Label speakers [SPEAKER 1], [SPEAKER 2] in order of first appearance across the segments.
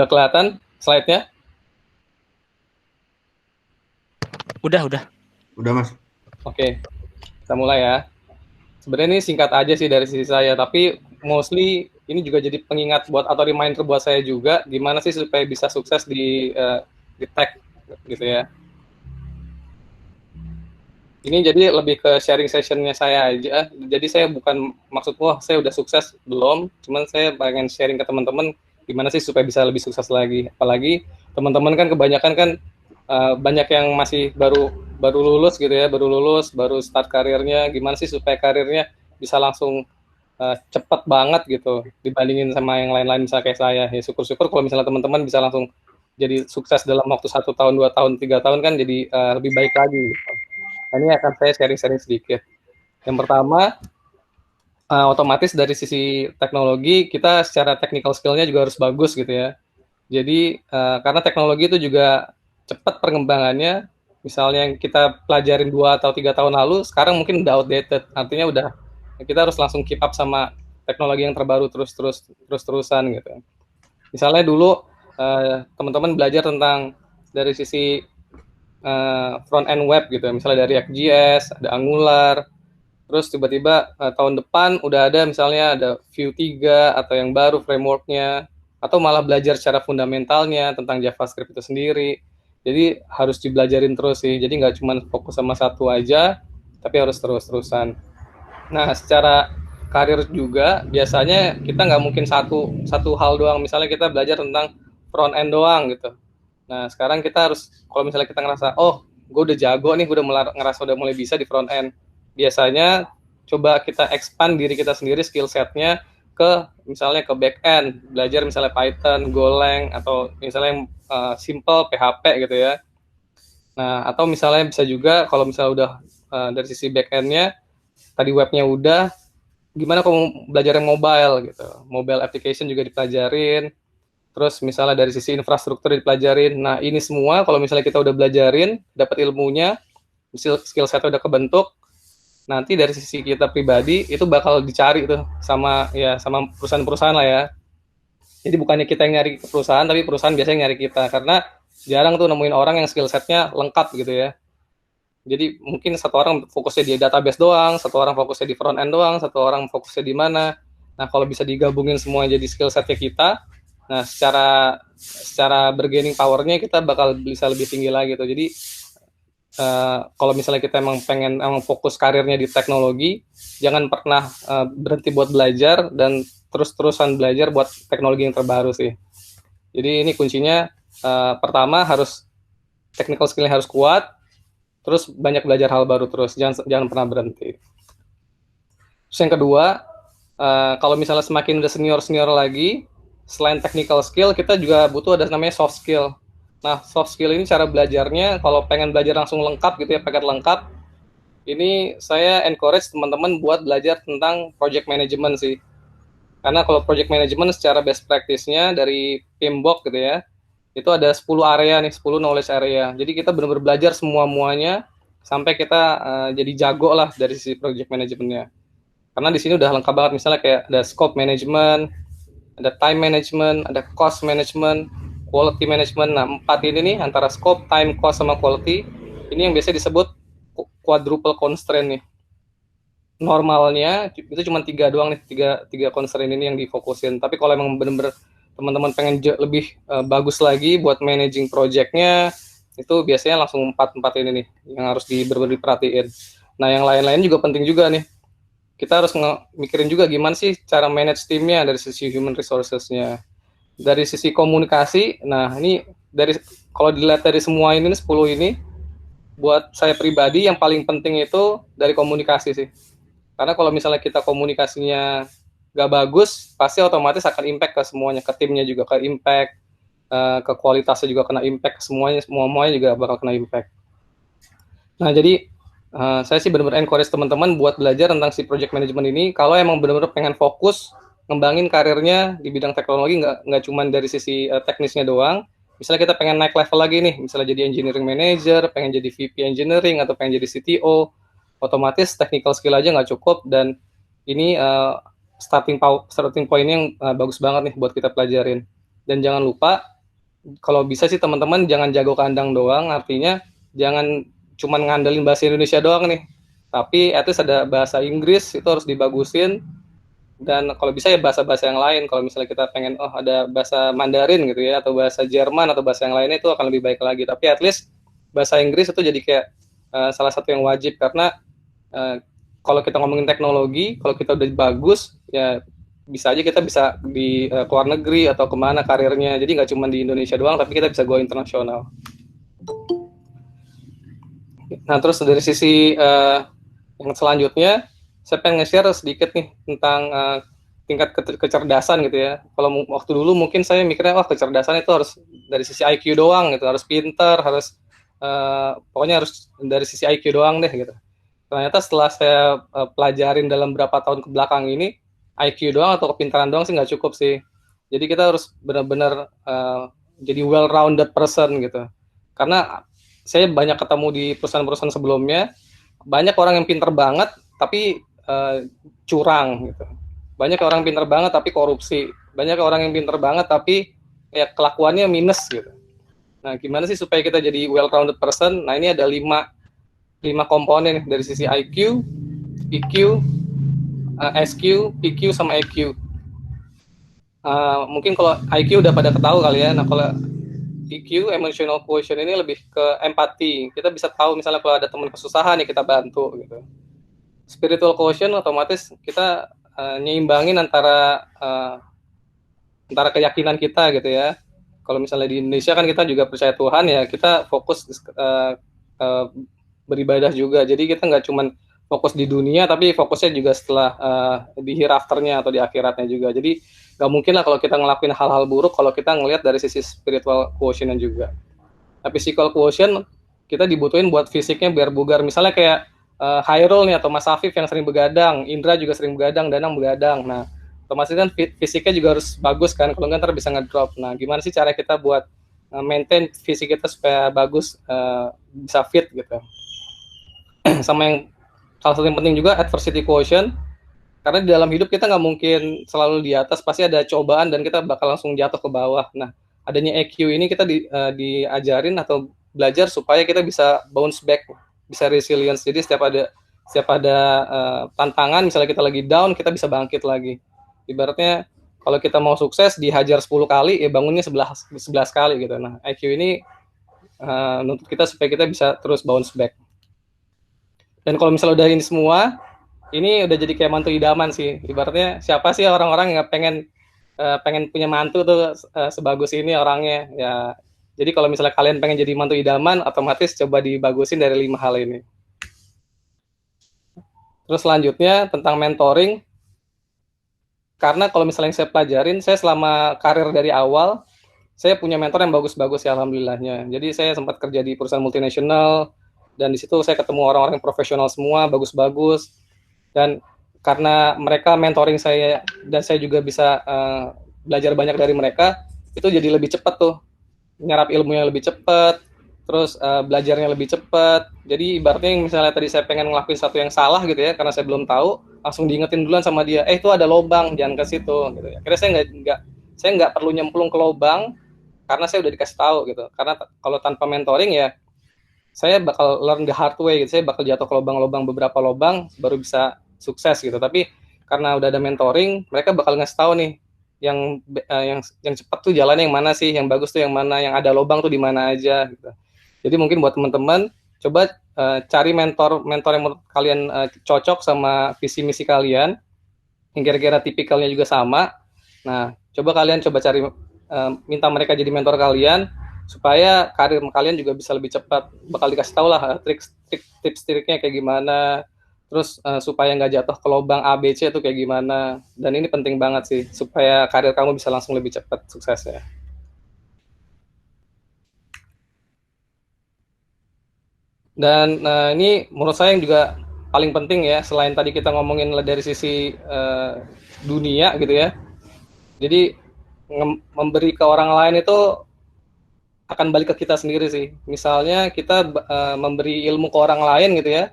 [SPEAKER 1] Udah kelihatan slide-nya?
[SPEAKER 2] Udah.
[SPEAKER 3] Udah, Mas.
[SPEAKER 1] Oke, kita mulai ya. Sebenarnya ini singkat aja sih dari sisi saya, tapi mostly ini juga jadi pengingat buat atau reminder buat saya juga gimana sih supaya bisa sukses di tech gitu ya. Ini jadi lebih ke sharing sessionnya saya aja. Jadi saya bukan maksud wah saya udah sukses belum, cuman saya pengen sharing ke teman-teman gimana sih supaya bisa lebih sukses lagi. Apalagi teman-teman kan kebanyakan kan banyak yang masih baru lulus gitu ya, baru start karirnya. Gimana sih supaya karirnya bisa langsung cepat banget gitu dibandingin sama yang lain-lain misalnya kayak saya. Ya syukur-syukur kalau misalnya teman-teman bisa langsung jadi sukses dalam waktu 1 tahun, 2 tahun, 3 tahun kan jadi lebih baik lagi. Gitu. Nah, ini akan saya sharing-sharing sedikit. Yang pertama, otomatis dari sisi teknologi, kita secara technical skill-nya juga harus bagus gitu ya. Jadi, karena teknologi itu juga cepat perkembangannya, misalnya yang kita pelajarin 2 atau 3 tahun lalu, sekarang mungkin udah outdated. Artinya udah, kita harus langsung keep up sama teknologi yang terbaru terus-terusan gitu. Misalnya dulu, teman-teman belajar tentang dari sisi front end web gitu, misalnya dari React.js, ada Angular, terus tiba-tiba tahun depan udah ada misalnya ada Vue 3 atau yang baru frameworknya, atau malah belajar secara fundamentalnya tentang JavaScript itu sendiri. Jadi harus dibelajarin terus sih, jadi nggak cuma fokus sama satu aja, tapi harus terus-terusan. Nah, secara karir juga biasanya kita nggak mungkin satu hal doang, misalnya kita belajar tentang front end doang gitu. Nah, sekarang kita harus, kalau misalnya kita ngerasa, oh, gue udah jago nih, gue ngerasa udah mulai bisa di front end. Biasanya, coba kita expand diri kita sendiri, skill setnya, misalnya ke back end. Belajar misalnya Python, Golang, atau misalnya yang simple, PHP gitu ya. Nah, atau misalnya bisa juga, kalau misalnya udah dari sisi back end-nya, tadi webnya udah, gimana kalau belajar yang mobile gitu. Mobile application juga dipelajarin, terus misalnya dari sisi infrastruktur dipelajarin. Nah, ini semua kalau misalnya kita udah belajarin, dapat ilmunya, skill set udah kebentuk, nanti dari sisi kita pribadi itu bakal dicari tuh sama perusahaan-perusahaan lah ya. Jadi bukannya kita yang nyari ke perusahaan, tapi perusahaan biasanya nyari kita, karena jarang tuh nemuin orang yang skill setnya lengkap gitu ya. Jadi mungkin satu orang fokusnya di database doang, satu orang fokusnya di front end doang, satu orang fokusnya di mana. Nah, kalau bisa digabungin semua jadi skill setnya kita, nah secara bargaining powernya kita bakal bisa lebih tinggi lagi tuh. Jadi kalau misalnya kita emang fokus karirnya di teknologi, jangan pernah berhenti buat belajar dan terus-terusan belajar buat teknologi yang terbaru sih. Jadi ini kuncinya, pertama harus technical skill-nya harus kuat, terus banyak belajar hal baru terus, jangan pernah berhenti. Terus yang kedua, kalau misalnya semakin udah senior lagi, selain technical skill, kita juga butuh ada namanya soft skill. Nah, soft skill ini cara belajarnya, kalau pengen belajar langsung lengkap gitu ya, paket lengkap, ini saya encourage teman-teman buat belajar tentang project management sih. Karena kalau project management secara best practice-nya dari PMBOK gitu ya, itu ada 10 area nih, 10 knowledge area. Jadi kita benar-benar belajar semua-muanya sampai kita jadi jago lah dari sisi project manajemennya. Karena di sini udah lengkap banget, misalnya kayak ada scope management, ada time management, ada cost management, quality management. Nah, 4 ini nih antara scope, time, cost sama quality, ini yang biasanya disebut quadruple constraint nih. Normalnya itu cuma 3 doang nih, tiga constraint ini yang difokusin. Tapi kalau emang benar-benar teman-teman pengen lebih bagus lagi buat managing project-nya, itu biasanya langsung 4 ini nih yang harus diperhatiin. Nah, yang lain-lain juga penting juga nih. Kita harus mikirin juga gimana sih cara manage timnya dari sisi human resources-nya. Dari sisi komunikasi, nah ini kalau dilihat dari semua ini 10 ini, buat saya pribadi yang paling penting itu dari komunikasi sih. Karena kalau misalnya kita komunikasinya nggak bagus, pasti otomatis akan impact ke semuanya, ke timnya juga ke impact, ke kualitasnya juga kena impact, semuanya juga bakal kena impact. Nah, jadi saya sih benar-benar encourage teman-teman buat belajar tentang si project management ini. Kalau emang benar-benar pengen fokus ngembangin karirnya di bidang teknologi, nggak cuma dari sisi teknisnya doang. Misalnya kita pengen naik level lagi nih, misalnya jadi engineering manager, pengen jadi VP engineering, atau pengen jadi CTO, otomatis technical skill aja nggak cukup, dan ini starting point yang bagus banget nih buat kita pelajarin. Dan jangan lupa, kalau bisa sih teman-teman jangan jago kandang doang, artinya jangan cuman ngandelin bahasa Indonesia doang nih, tapi at least ada bahasa Inggris itu harus dibagusin, dan kalau bisa ya bahasa-bahasa yang lain. Kalau misalnya kita pengen ada bahasa Mandarin gitu ya, atau bahasa Jerman atau bahasa yang lainnya, itu akan lebih baik lagi. Tapi at least bahasa Inggris itu jadi kayak salah satu yang wajib, karena kalau kita ngomongin teknologi, kalau kita udah bagus ya bisa aja kita bisa di ke luar negeri atau kemana karirnya. Jadi nggak cuma di Indonesia doang, tapi kita bisa go internasional. Nah, terus dari sisi yang selanjutnya, saya pengen nge-share sedikit nih tentang tingkat kecerdasan gitu ya. Kalau waktu dulu mungkin saya mikirnya, kecerdasan itu harus dari sisi IQ doang gitu, harus pinter, harus pokoknya harus dari sisi IQ doang deh gitu. Ternyata setelah saya pelajarin dalam berapa tahun ke belakang ini, IQ doang atau kepintaran doang sih nggak cukup sih. Jadi kita harus benar-benar jadi well-rounded person gitu. Karena saya banyak ketemu di perusahaan-perusahaan sebelumnya, banyak orang yang pinter banget tapi curang gitu. Banyak orang pinter banget tapi korupsi. Banyak orang yang pinter banget tapi ya kelakuannya minus gitu. Nah, gimana sih supaya kita jadi well-rounded person? Nah, ini ada 5 komponen dari sisi IQ, EQ, SQ, PQ, sama EQ. Mungkin kalau IQ udah pada ketahui kali ya. Nah, kalau EQ, emotional quotient, ini lebih ke empati. Kita bisa tahu misalnya kalau ada teman kesusahan nih, kita bantu gitu. Spiritual quotient otomatis kita nyeimbangin antara keyakinan kita gitu ya. Kalau misalnya di Indonesia kan kita juga percaya Tuhan ya, kita fokus beribadah juga. Jadi kita nggak cuman fokus di dunia, tapi fokusnya juga setelah di hereafternya atau di akhiratnya juga. Jadi nggak mungkin lah kalau kita ngelakuin hal-hal buruk kalau kita ngelihat dari sisi spiritual quotient juga. Tapi physical quotient kita dibutuhin buat fisiknya biar bugar. Misalnya kayak Hairul nih atau Mas Afif yang sering begadang, Indra juga sering begadang, Danang begadang. Nah, otomatis kan fisiknya juga harus bagus kan, kalau nggak ntar bisa ngedrop. Nah, gimana sih cara kita buat maintain fisik kita supaya bagus, bisa fit gitu. Sama yang salah satu yang penting juga adversity quotient, karena di dalam hidup kita nggak mungkin selalu di atas, pasti ada cobaan dan kita bakal langsung jatuh ke bawah. Nah, adanya EQ ini kita diajarin atau belajar supaya kita bisa bounce back, bisa resilience. Jadi setiap ada tantangan, misalnya kita lagi down, kita bisa bangkit lagi. Ibaratnya kalau kita mau sukses dihajar 10 kali, ya bangunnya 11 kali gitu. Nah, IQ ini nuntut kita supaya kita bisa terus bounce back. Dan kalau misalnya udah ini semua, ini udah jadi kayak mantu idaman sih. Ibaratnya siapa sih orang-orang yang pengen punya mantu tuh sebagus ini orangnya ya. Jadi kalau misalnya kalian pengen jadi mantu idaman, otomatis coba dibagusin dari 5 hal ini. Terus selanjutnya tentang mentoring. Karena kalau misalnya yang saya pelajarin, saya selama karir dari awal, saya punya mentor yang bagus-bagus ya alhamdulillahnya. Jadi saya sempat kerja di perusahaan multinasional, dan di situ saya ketemu orang-orang profesional semua, bagus-bagus. Dan karena mereka mentoring saya dan saya juga bisa belajar banyak dari mereka, itu jadi lebih cepat tuh, nyerap ilmunya lebih cepat, terus belajarnya lebih cepat. Jadi ibaratnya yang misalnya tadi saya pengen ngelakuin satu yang salah gitu ya, karena saya belum tahu, langsung diingetin duluan sama dia, itu ada lobang, jangan ke situ gitu ya. Akhirnya saya nggak perlu nyemplung ke lobang karena saya udah dikasih tahu gitu. Karena kalau tanpa mentoring ya saya bakal learn the hard way gitu. Saya bakal jatuh ke beberapa lubang baru bisa sukses gitu. Tapi karena udah ada mentoring, mereka bakal ngasih tahu nih yang cepat tuh jalannya yang mana sih, yang bagus tuh yang mana, yang ada lubang tuh di mana aja gitu. Jadi mungkin buat teman-teman coba cari mentor yang menurut kalian cocok sama visi misi kalian, yang kira-kira tipikalnya juga sama. Nah, kalian coba cari minta mereka jadi mentor kalian supaya karir kalian juga bisa lebih cepat. Bakal dikasih tahu lah tips-triknya kayak gimana, terus supaya nggak jatuh ke lubang ABC itu kayak gimana. Dan ini penting banget sih supaya karir kamu bisa langsung lebih cepat suksesnya. Dan ini menurut saya yang juga paling penting ya, selain tadi kita ngomongin dari sisi dunia gitu ya. Jadi memberi ke orang lain itu akan balik ke kita sendiri sih. Misalnya kita memberi ilmu ke orang lain gitu ya,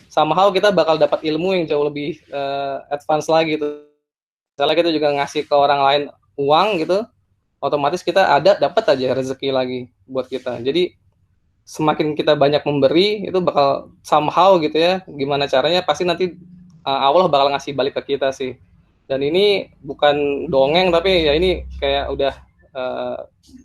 [SPEAKER 1] somehow kita bakal dapat ilmu yang jauh lebih advance lagi gitu. Misalnya kita juga ngasih ke orang lain uang gitu, otomatis kita dapat aja rezeki lagi buat kita. Jadi semakin kita banyak memberi itu bakal somehow gitu ya, gimana caranya pasti nanti Allah bakal ngasih balik ke kita sih. Dan ini bukan dongeng tapi ya ini kayak udah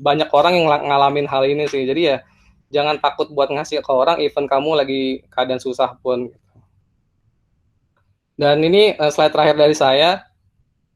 [SPEAKER 1] banyak orang yang ngalamin hal ini sih. Jadi ya jangan takut buat ngasih ke orang even kamu lagi keadaan susah pun. Dan ini slide terakhir dari saya.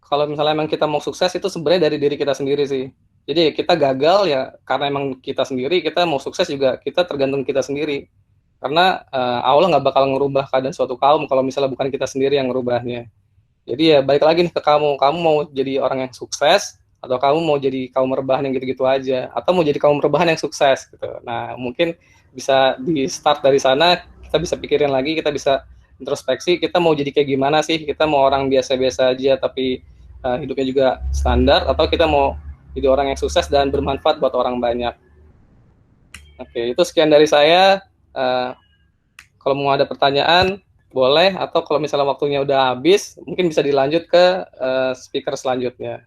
[SPEAKER 1] Kalau misalnya emang kita mau sukses itu sebenarnya dari diri kita sendiri sih. Jadi kita gagal ya karena emang kita sendiri, kita mau sukses juga kita tergantung kita sendiri. Karena Allah nggak bakal ngerubah keadaan suatu kaum kalau misalnya bukan kita sendiri yang ngerubahnya. Jadi ya balik lagi nih ke kamu mau jadi orang yang sukses atau kamu mau jadi kaum rebahan yang gitu-gitu aja atau mau jadi kaum rebahan yang sukses gitu. Nah mungkin bisa di start dari sana, kita bisa pikirin lagi, kita bisa introspeksi, kita mau jadi kayak gimana sih, kita mau orang biasa-biasa aja tapi hidupnya juga standar atau kita mau jadi orang yang sukses dan bermanfaat buat orang banyak. Oke, itu sekian dari saya. Kalau mau ada pertanyaan boleh, atau kalau misalnya waktunya udah habis mungkin bisa dilanjut ke speaker selanjutnya.